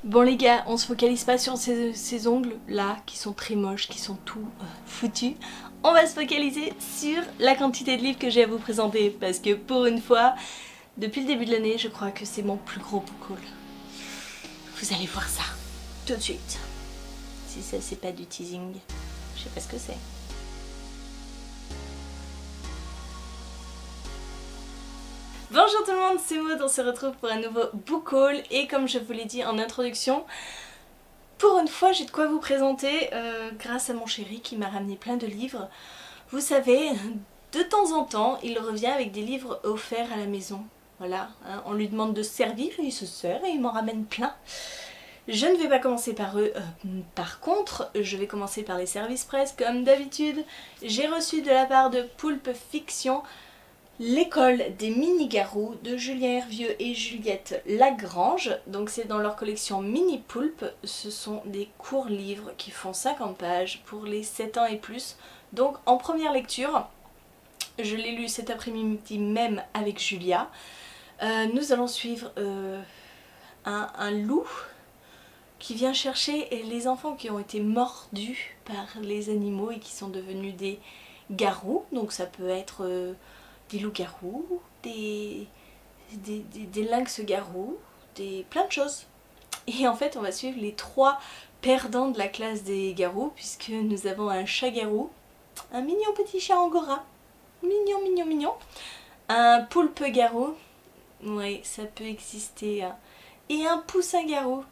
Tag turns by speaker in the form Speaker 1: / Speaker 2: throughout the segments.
Speaker 1: Bon les gars, on se focalise pas sur ces ongles là qui sont très moches, qui sont tout foutus. On va se focaliser sur la quantité de livres que j'ai à vous présenter parce que pour une fois, depuis le début de l'année, je crois que c'est mon plus gros book haul. Vous allez voir ça tout de suite. Si ça c'est pas du teasing, je sais pas ce que c'est. Bonjour tout le monde, c'est Maud, on se retrouve pour un nouveau book haul et comme je vous l'ai dit en introduction, pour une fois j'ai de quoi vous présenter grâce à mon chéri qui m'a ramené plein de livres. Vous savez, de temps en temps il revient avec des livres offerts à la maison. Voilà, hein, on lui demande de se servir et il se sert et il m'en ramène plein. Je ne vais pas commencer par eux, par contre je vais commencer par les services presse comme d'habitude. J'ai reçu de la part de Pulp Fiction L'école des mini-garous de Julien Hervieux et Juliette Lagrange. Donc c'est dans leur collection Mini Pulp. Ce sont des courts livres qui font 50 pages pour les 7 ans et plus. Donc en première lecture, je l'ai lu cet après-midi même avec Julia. Nous allons suivre un loup qui vient chercher les enfants qui ont été mordus par les animaux et qui sont devenus des garous. Donc ça peut être des loups-garous, des lynx-garous, plein de choses. Et en fait on va suivre les 3 perdants de la classe des garous puisque nous avons un chat-garou, un mignon petit chat angora, mignon mignon mignon, un poulpe-garou, oui ça peut exister, hein, et un poussin-garou.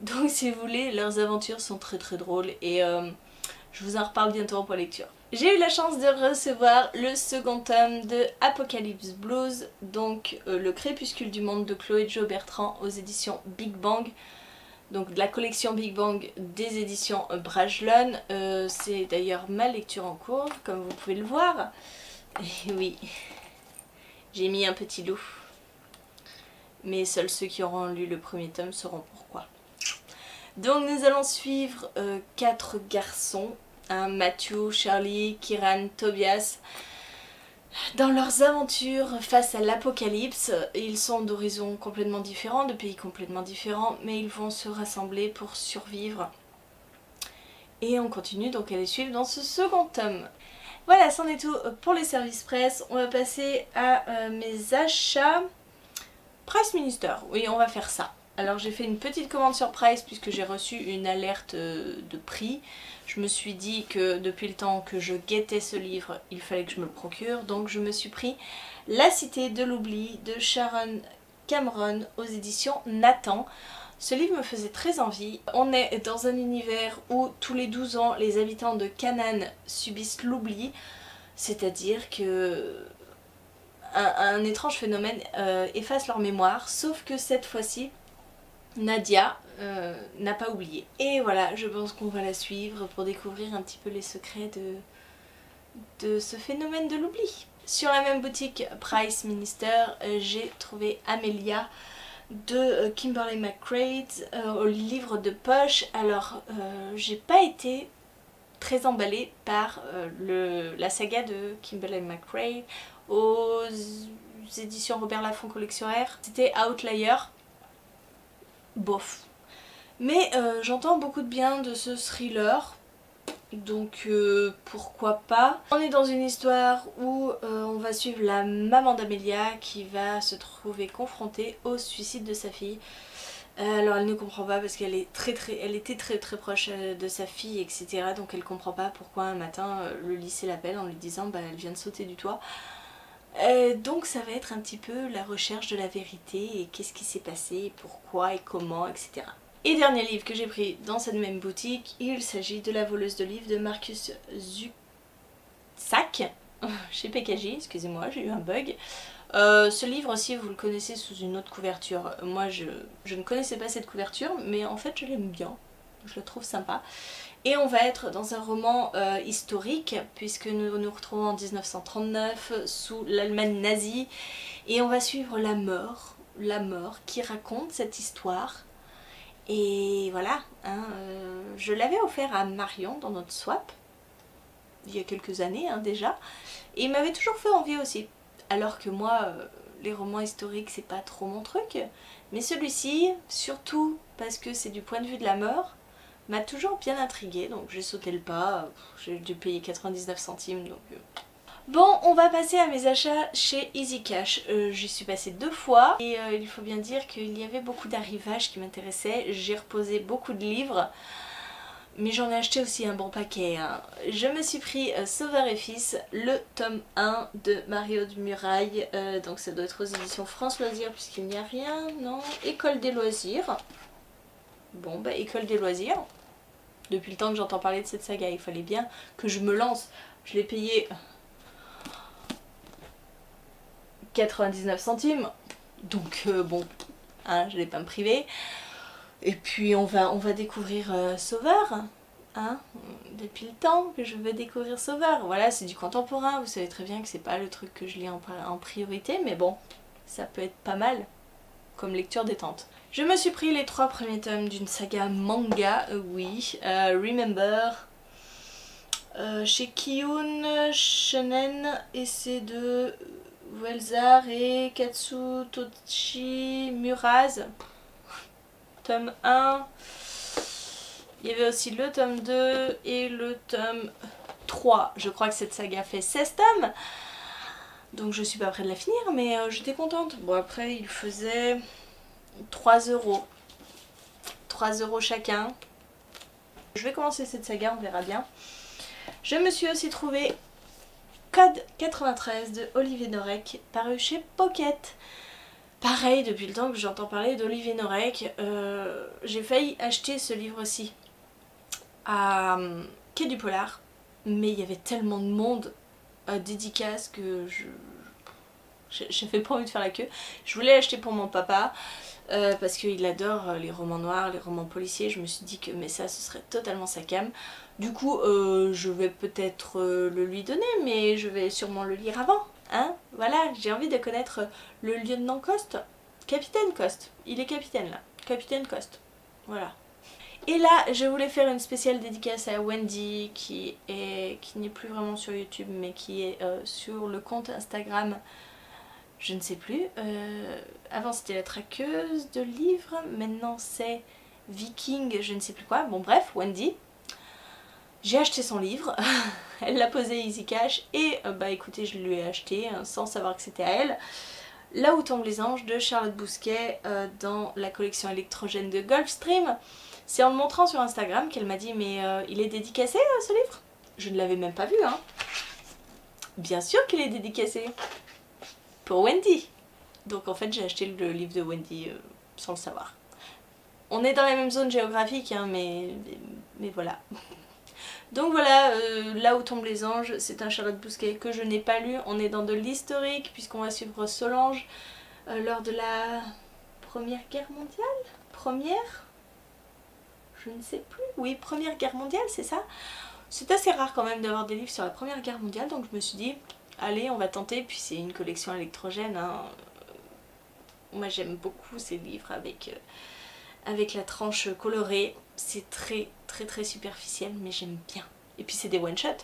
Speaker 1: Donc si vous voulez, leurs aventures sont très très drôles et je vous en reparle bientôt en lecture. J'ai eu la chance de recevoir le second tome de Apocalypse Blues, donc le crépuscule du monde de Chloé Jo Bertrand aux éditions Big Bang. Donc de la collection Big Bang des éditions Brajlon. C'est d'ailleurs ma lecture en cours, comme vous pouvez le voir. Et oui, j'ai mis un petit loup. Mais seuls ceux qui auront lu le premier tome sauront pourquoi. Donc nous allons suivre 4 garçons. Matthew, Charlie, Kieran, Tobias, dans leurs aventures face à l'apocalypse. Ils sont d'horizons complètement différents, de pays complètement différents, mais ils vont se rassembler pour survivre. Et on continue donc à les suivre dans ce second tome. Voilà, c'en est tout pour les services presse. On va passer à mes achats. Price Minister, oui on va faire ça. Alors j'ai fait une petite commande sur Price puisque j'ai reçu une alerte de prix. Je me suis dit que depuis le temps que je guettais ce livre, il fallait que je me le procure. Donc je me suis pris La Cité de l'Oubli de Sharon Cameron aux éditions Nathan. Ce livre me faisait très envie. On est dans un univers où tous les 12 ans, les habitants de Canaan subissent l'oubli. C'est-à-dire que un étrange phénomène efface leur mémoire. Sauf que cette fois-ci, Nadia n'a pas oublié. Et voilà, je pense qu'on va la suivre pour découvrir un petit peu les secrets de ce phénomène de l'oubli. Sur la même boutique Price Minister, j'ai trouvé Amelia de Kimberly McCrae au livre de poche. Alors, j'ai pas été très emballée par la saga de Kimberly McCrae aux éditions Robert Laffont Collection R. C'était Outlier. Bof. Mais j'entends beaucoup de bien de ce thriller, donc pourquoi pas. On est dans une histoire où on va suivre la maman d'Amelia qui va se trouver confrontée au suicide de sa fille. Alors elle ne comprend pas parce qu'elle elle était très proche de sa fille, etc. Donc elle comprend pas pourquoi un matin le lycée l'appelle en lui disant bah elle vient de sauter du toit. Donc ça va être un petit peu la recherche de la vérité et qu'est-ce qui s'est passé, pourquoi et comment, etc. Et dernier livre que j'ai pris dans cette même boutique, il s'agit de La voleuse de livres de Marcus Zusak chez PKJ, excusez-moi j'ai eu un bug. Ce livre aussi vous le connaissez sous une autre couverture. Moi je ne connaissais pas cette couverture mais en fait je l'aime bien, je la trouve sympa. Et on va être dans un roman historique puisque nous nous retrouvons en 1939 sous l'Allemagne nazie et on va suivre la mort qui raconte cette histoire. Et voilà, hein, je l'avais offert à Marion dans notre swap il y a quelques années hein, déjà et il m'avait toujours fait envie aussi. Alors que moi, les romans historiques c'est pas trop mon truc, mais celui-ci, surtout parce que c'est du point de vue de la mort, m'a toujours bien intriguée, donc j'ai sauté le pas, j'ai dû payer 99 centimes donc... Bon, on va passer à mes achats chez Easy Cash. J'y suis passée 2 fois et il faut bien dire qu'il y avait beaucoup d'arrivages qui m'intéressaient. J'ai reposé beaucoup de livres, mais j'en ai acheté aussi un bon paquet. Hein. Je me suis pris Sauveur et Fils, le tome 1 de Mario de Muraille. Donc ça doit être aux éditions France Loisirs puisqu'il n'y a rien, non. École des loisirs. Bon, bah École des loisirs. Depuis le temps que j'entends parler de cette saga, il fallait bien que je me lance. Je l'ai payé 99 centimes, donc bon, hein, je vais pas me priver. Et puis on va découvrir Sauveur, hein, depuis le temps que je veux découvrir Sauveur. Voilà, c'est du contemporain, vous savez très bien que c'est pas le truc que je lis en priorité, mais bon, ça peut être pas mal comme lecture détente. Je me suis pris les 3 premiers tomes d'une saga manga, oui, Remember, chez Kiyun Shonen, et c'est de Welzar et Katsutoshi Muraz. Tome 1. Il y avait aussi le tome 2 et le tome 3. Je crois que cette saga fait 16 tomes. Donc je suis pas près de la finir, mais j'étais contente. Bon, après, il faisait 3 €. 3 € chacun. Je vais commencer cette saga, on verra bien. Je me suis aussi trouvé Code 93 de Olivier Norek, paru chez Pocket. Pareil, depuis le temps que j'entends parler d'Olivier Norek, j'ai failli acheter ce livre-ci à Quai du Polar, mais il y avait tellement de monde à dédicace que j'avais pas envie de faire la queue. Je voulais l'acheter pour mon papa, parce qu'il adore les romans noirs, les romans policiers. Je me suis dit que mais ça, ce serait totalement sa came. Du coup, je vais peut-être le lui donner, mais je vais sûrement le lire avant. Hein, voilà, j'ai envie de connaître le lieutenant Coste. Capitaine Coste. Il est capitaine là. Capitaine Coste. Voilà. Et là, je voulais faire une spéciale dédicace à Wendy qui n'est plus vraiment sur YouTube, mais qui est sur le compte Instagram. Je ne sais plus. Avant c'était la traqueuse de livres, maintenant c'est Viking, je ne sais plus quoi. Bon bref, Wendy. J'ai acheté son livre, elle l'a posé Easy Cash et bah écoutez, je lui ai acheté sans savoir que c'était à elle. Là où tombent les anges de Charlotte Bousquet dans la collection électrogène de Gulfstream. C'est en le montrant sur Instagram qu'elle m'a dit mais il est dédicacé ce livre? Je ne l'avais même pas vu hein. Bien sûr qu'il est dédicacé. Pour Wendy. Donc en fait j'ai acheté le livre de Wendy sans le savoir. On est dans la même zone géographique hein, mais voilà. Donc voilà, là où tombent les anges, c'est un Charlotte Bousquet que je n'ai pas lu. On est dans de l'historique puisqu'on va suivre Solange lors de la Première Guerre mondiale. Première? Je ne sais plus. Oui, Première Guerre mondiale, c'est ça. C'est assez rare quand même d'avoir des livres sur la Première Guerre mondiale, donc je me suis dit, allez, on va tenter. Puis c'est une collection électrogène. Hein. Moi j'aime beaucoup ces livres avec la tranche colorée. C'est très superficiel, mais j'aime bien. Et puis c'est des one-shot.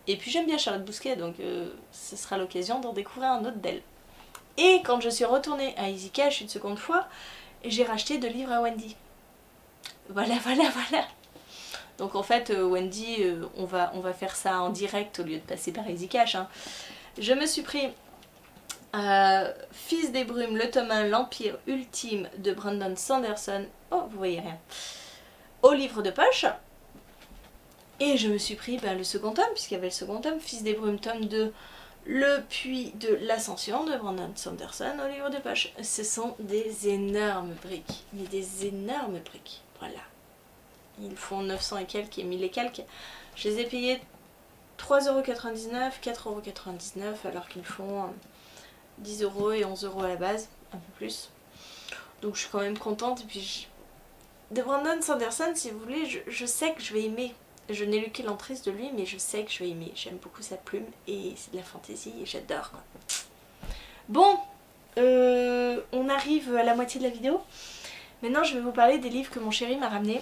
Speaker 1: Et puis j'aime bien Charlotte Bousquet, donc ce sera l'occasion d'en découvrir un autre d'elle. Et quand je suis retournée à Easy Cash une seconde fois, j'ai racheté 2 livres à Wendy. Voilà. Donc en fait Wendy, on va faire ça en direct au lieu de passer par Easy Cash. Hein. Je me suis pris Fils des brumes, le tome 1, l'Empire ultime de Brandon Sanderson. Oh, vous voyez rien. Au livre de poche. Et je me suis pris le second tome, puisqu'il y avait le second tome, Fils des brumes, tome 2, Le puits de l'ascension de Brandon Sanderson au livre de poche. Ce sont des énormes briques, mais des énormes briques. Voilà. Ils font 900 et quelques et 1000 et quelques. Je les ai payés 3,99 €, 4,99 € alors qu'ils font 10 € et 11 € à la base, un peu plus. Donc je suis quand même contente. Et puis de Brandon Sanderson, si vous voulez, je sais que je vais aimer. Je n'ai lu que l'entrée de lui, mais je sais que je vais aimer. J'aime beaucoup sa plume et c'est de la fantaisie et j'adore. Bon, on arrive à la moitié de la vidéo. Maintenant, je vais vous parler des livres que mon chéri m'a ramenés.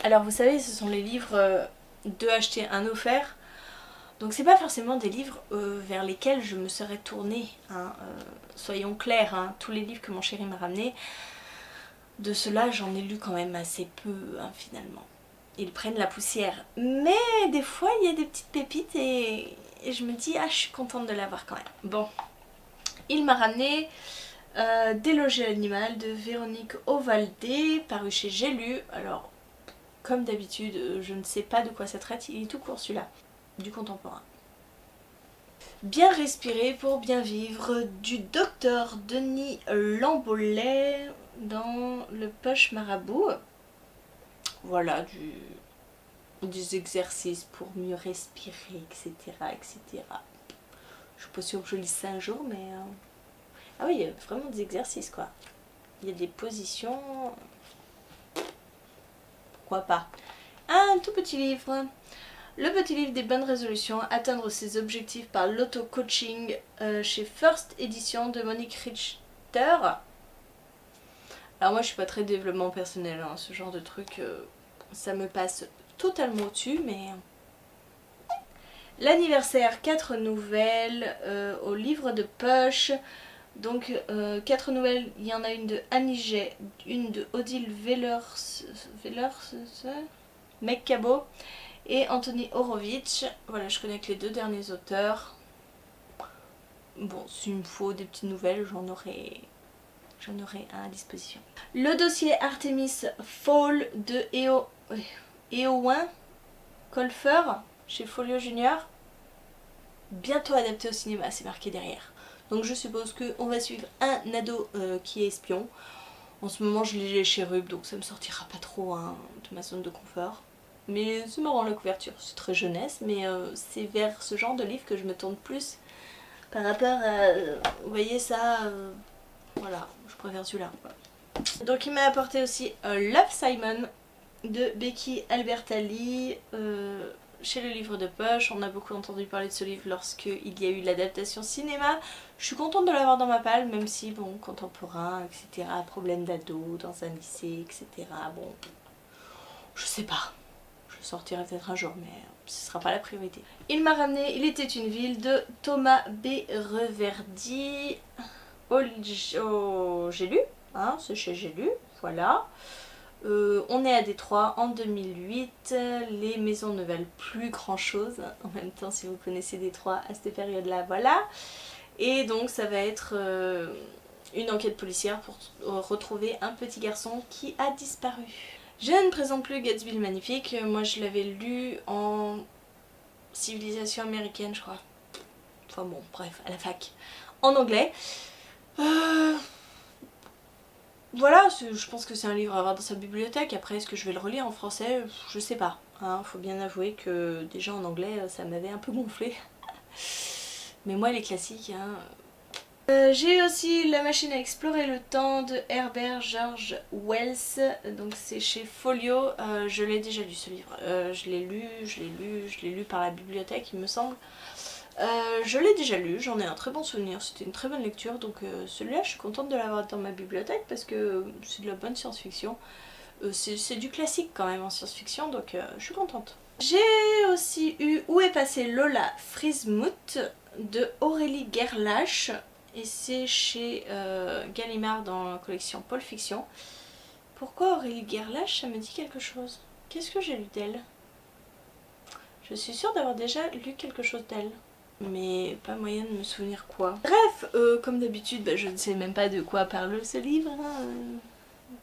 Speaker 1: Alors, vous savez, ce sont les livres 2 achetés, 1 offert. Donc c'est pas forcément des livres vers lesquels je me serais tournée, hein, soyons clairs, hein, tous les livres que mon chéri m'a ramenés, de ceux-là j'en ai lu quand même assez peu, hein, finalement. Ils prennent la poussière. Mais des fois il y a des petites pépites et je me dis ah je suis contente de l'avoir quand même. Bon, il m'a ramené Déloger l'animal de Véronique Ovaldé, paru chez J'ai lu. Alors comme d'habitude je ne sais pas de quoi ça traite, il est tout court celui-là. Du contemporain. Bien respirer pour bien vivre du docteur Denis Lambolet dans le Poche Marabout. Voilà, des exercices pour mieux respirer, etc. etc. Je suis pas sûre que je lise ça un jour, mais... Ah oui, il y a vraiment des exercices, quoi. Il y a des positions... Pourquoi pas. Un tout petit livre. Le petit livre des bonnes résolutions, atteindre ses objectifs par l'auto-coaching chez First Edition de Monique Richter. Alors moi je suis pas très développement personnel, hein, ce genre de truc, ça me passe totalement au-dessus, mais... L'anniversaire, 4 nouvelles au livre de poche. Donc 4 nouvelles, il y en a une de Annie Jay, une de Odile Vellers, Meg Cabot et Anthony Horowitz. Voilà, je connais que les deux derniers auteurs. Bon, s'il me faut des petites nouvelles, j'en aurai un à disposition. Le dossier Artemis Fall de Eowyn Colfer chez Folio Junior. Bientôt adapté au cinéma, c'est marqué derrière. Donc je suppose qu'on va suivre un ado qui est espion. En ce moment je lis les chérubes, donc ça me sortira pas trop, hein, de ma zone de confort. Mais c'est marrant la couverture, c'est très jeunesse, mais c'est vers ce genre de livre que je me tourne plus par rapport à... vous voyez ça, voilà, je préfère celui-là. Donc il m'a apporté aussi Love Simon de Becky Albertalli chez le livre de poche. On a beaucoup entendu parler de ce livre lorsqu'il y a eu l'adaptation cinéma. Je suis contente de l'avoir dans ma palle, même si, bon, contemporain, etc., problème d'ado dans un lycée, etc., bon, je sais pas. Je le sortirai peut-être un jour, mais ce sera pas la priorité. Il m'a ramené Il était une ville de Thomas B. Reverdy. J'ai lu, hein, c'est chez J'ai lu, voilà. On est à Détroit en 2008, les maisons ne valent plus grand chose, en même temps si vous connaissez Détroit à cette période là, voilà. Et donc ça va être une enquête policière pour retrouver un petit garçon qui a disparu. Je ne présente plus Gatsby le Magnifique, moi je l'avais lu en civilisation américaine je crois. Enfin bon, bref, à la fac, en anglais. Voilà, je pense que c'est un livre à avoir dans sa bibliothèque. Après, est-ce que je vais le relire en français? Je sais pas. Hein, faut bien avouer que déjà en anglais, ça m'avait un peu gonflé. Mais moi, les classiques, hein... j'ai aussi La machine à explorer le temps de Herbert George Wells. Donc c'est chez Folio. Je l'ai déjà lu ce livre. Je l'ai lu par la bibliothèque, il me semble. Je l'ai déjà lu, j'en ai un très bon souvenir, c'était une très bonne lecture, donc celui-là je suis contente de l'avoir dans ma bibliothèque parce que c'est de la bonne science-fiction. C'est du classique quand même en science-fiction, donc je suis contente. J'ai aussi eu Où est passée Lola Frismuth de Aurélie Gerlach, et c'est chez Gallimard dans la collection Pôle Fiction. Pourquoi Aurélie Gerlach? Ça me dit quelque chose. Qu'est-ce que j'ai lu d'elle? Je suis sûre d'avoir déjà lu quelque chose d'elle, mais pas moyen de me souvenir quoi. Bref, comme d'habitude, bah, je ne sais même pas de quoi parle ce livre. Hein.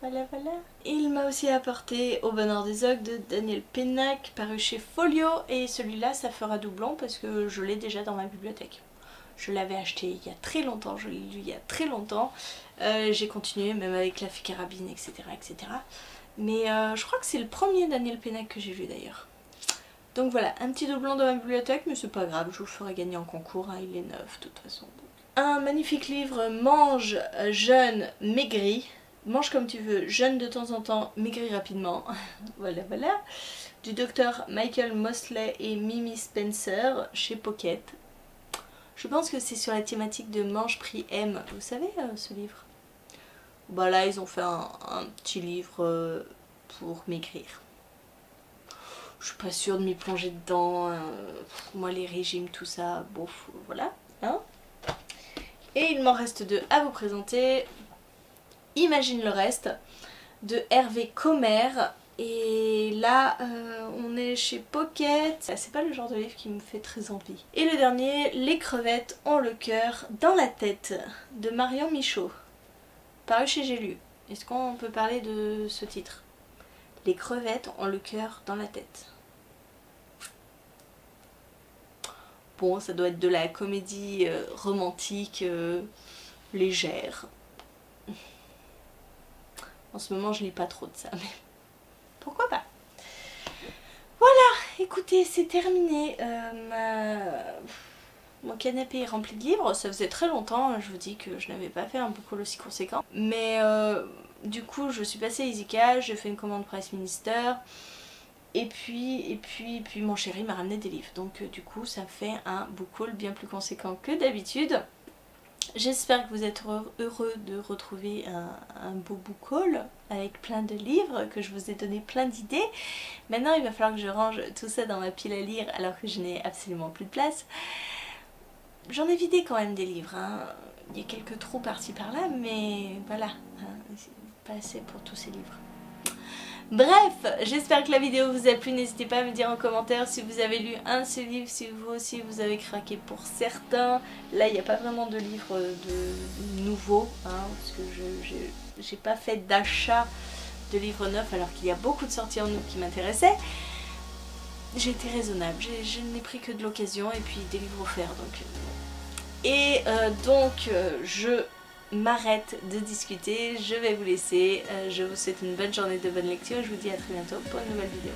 Speaker 1: Voilà, voilà. Il m'a aussi apporté Au bonheur des ogres de Daniel Pennac, paru chez Folio, et celui-là, ça fera doublon parce que je l'ai déjà dans ma bibliothèque. Je l'avais acheté il y a très longtemps, je l'ai lu il y a très longtemps. J'ai continué, même avec La Fée Carabine, etc. etc. Mais je crois que c'est le premier Daniel Pennac que j'ai vu d'ailleurs. Donc voilà, un petit doublon dans ma bibliothèque, mais c'est pas grave, je vous le ferai gagner en concours, hein, il est neuf de toute façon. Un magnifique livre, Mange, jeûne, maigri. Mange comme tu veux, jeûne de temps en temps, maigri rapidement. Voilà, voilà. Du docteur Michael Mosley et Mimi Spencer chez Pocket. Je pense que c'est sur la thématique de Mange, Prix, M. Vous savez ce livre? Bah là, ils ont fait un petit livre pour maigrir. Je suis pas sûre de m'y plonger dedans. Moi les régimes, tout ça, bon voilà. Hein. Et il m'en reste deux à vous présenter. Imagine le reste de Hervé Commère. Et là on est chez Pocket. C'est pas le genre de livre qui me fait très envie. Et le dernier, Les crevettes ont le cœur dans la tête de Marion Michaud, paru chez J'ai lu. Est-ce qu'on peut parler de ce titre? Les crevettes ont le cœur dans la tête. Bon, ça doit être de la comédie romantique légère. En ce moment je lis pas trop de ça, mais pourquoi pas. Voilà, écoutez, c'est terminé. Mon canapé est rempli de livres. Ça faisait très longtemps, je vous dis que je n'avais pas fait un book haul aussi conséquent. Mais du coup je suis passée à Izika, j'ai fait une commande Price Minister. Et puis mon chéri m'a ramené des livres. Donc du coup ça fait un book haul bien plus conséquent que d'habitude. J'espère que vous êtes heureux de retrouver un beau book haul avec plein de livres, que je vous ai donné plein d'idées. Maintenant il va falloir que je range tout ça dans ma pile à lire alors que je n'ai absolument plus de place. J'en ai vidé quand même des livres, hein. Il y a quelques trous par-ci par-là, mais voilà, hein, pas assez pour tous ces livres. Bref, j'espère que la vidéo vous a plu, n'hésitez pas à me dire en commentaire si vous avez lu un de ces livres, si vous aussi vous avez craqué pour certains. Là il n'y a pas vraiment de livres de nouveaux, hein, parce que j'ai pas fait d'achat de livres neufs alors qu'il y a beaucoup de sorties en août qui m'intéressaient. J'ai été raisonnable, je n'ai pris que de l'occasion et puis des livres offerts. Donc je m'arrête de discuter, je vais vous laisser, je vous souhaite une bonne journée de bonne lecture et je vous dis à très bientôt pour une nouvelle vidéo.